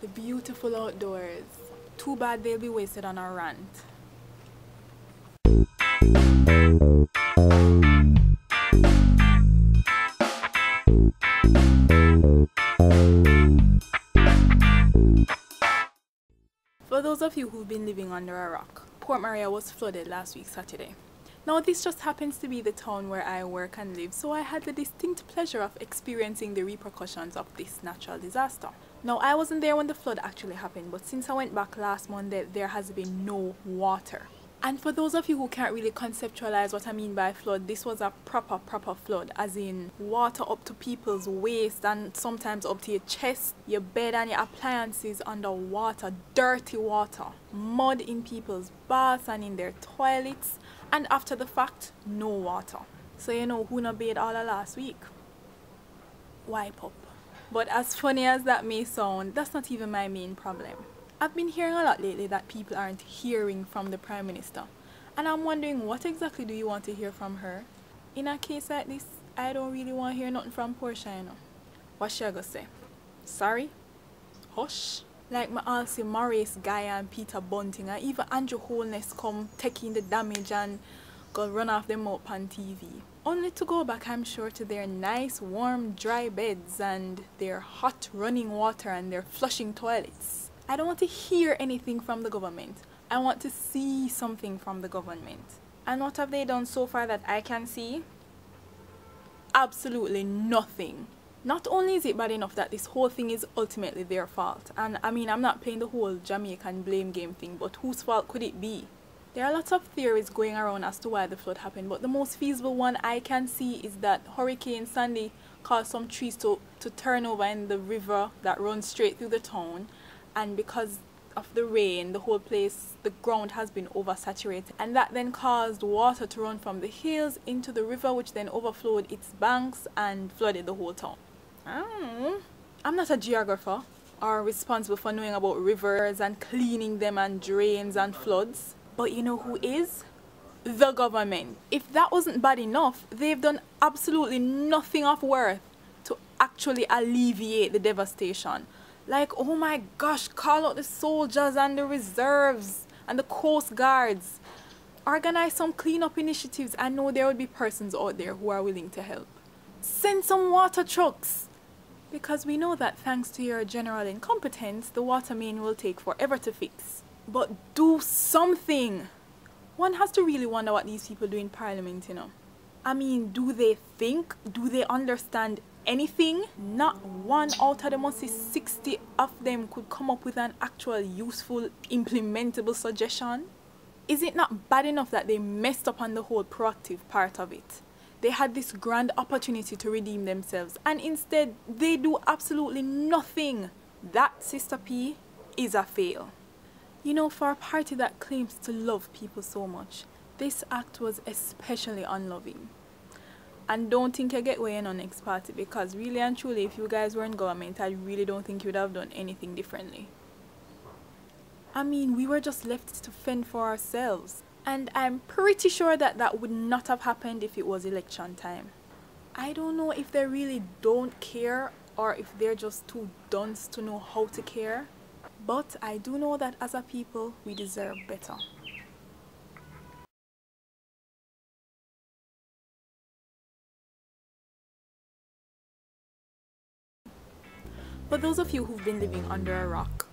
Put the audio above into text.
the beautiful outdoors. Too bad they'll be wasted on a rant. For those of you who've been living under a rock, Port Maria was flooded last week Saturday. Now this just happens to be the town where I work and live, so I had the distinct pleasure of experiencing the repercussions of this natural disaster. Now I wasn't there when the flood actually happened, but since I went back last Monday, there has been no water. And for those of you who can't really conceptualize what I mean by flood, this was a proper flood, as in water up to people's waist and sometimes up to your chest, your bed and your appliances under water, dirty water, mud in people's baths and in their toilets, and after the fact, no water. So you know who not bathed all of last week? Wipe up. But as funny as that may sound, that's not even my main problem. I've been hearing a lot lately that people aren't hearing from the Prime Minister. And I'm wondering, what exactly do you want to hear from her? In a case like this, I don't really want to hear nothing from Portia, you know. What's she gonna say? Sorry? Hush? Like my all see Maurice Guy and Peter Bunting and even Andrew Holness come taking the damage and go run off them up on TV. Only to go back, I'm sure, to their nice, warm, dry beds and their hot running water and their flushing toilets. I don't want to hear anything from the government. I want to see something from the government. And what have they done so far that I can see? Absolutely nothing. Not only is it bad enough that this whole thing is ultimately their fault, and I mean, I'm not playing the whole Jamaican blame game thing, but whose fault could it be? There are lots of theories going around as to why the flood happened, but the most feasible one I can see is that Hurricane Sandy caused some trees to turn over in the river that runs straight through the town. And because of the rain, the whole place, the ground has been oversaturated, and that then caused water to run from the hills into the river, which then overflowed its banks and flooded the whole town. I don't know. I'm not a geographer or responsible for knowing about rivers and cleaning them and drains and floods, but you know who is? The government. If that wasn't bad enough, they've done absolutely nothing of worth to actually alleviate the devastation. Like, oh my gosh, call out the soldiers and the reserves and the coast guards. Organize some cleanup initiatives. I know there will be persons out there who are willing to help. Send some water trucks. Because we know that thanks to your general incompetence, the water main will take forever to fix. But do something. One has to really wonder what these people do in Parliament, you know. I mean, do they think? Do they understand anything? Not one out of the most 60 of them could come up with an actual useful, implementable suggestion. Is it not bad enough that they messed up on the whole proactive part of it? They had this grand opportunity to redeem themselves, and instead they do absolutely nothing. That, Sister P, is a fail. You know, for a party that claims to love people so much, this act was especially unloving. And don't think you get way in on next party, because really and truly, if you guys were in government, I really don't think you would have done anything differently. I mean, we were just left to fend for ourselves. And I'm pretty sure that that would not have happened if it was election time. I don't know if they really don't care or if they're just too dunce to know how to care. But I do know that as a people, we deserve better. For those of you who've been living under a rock,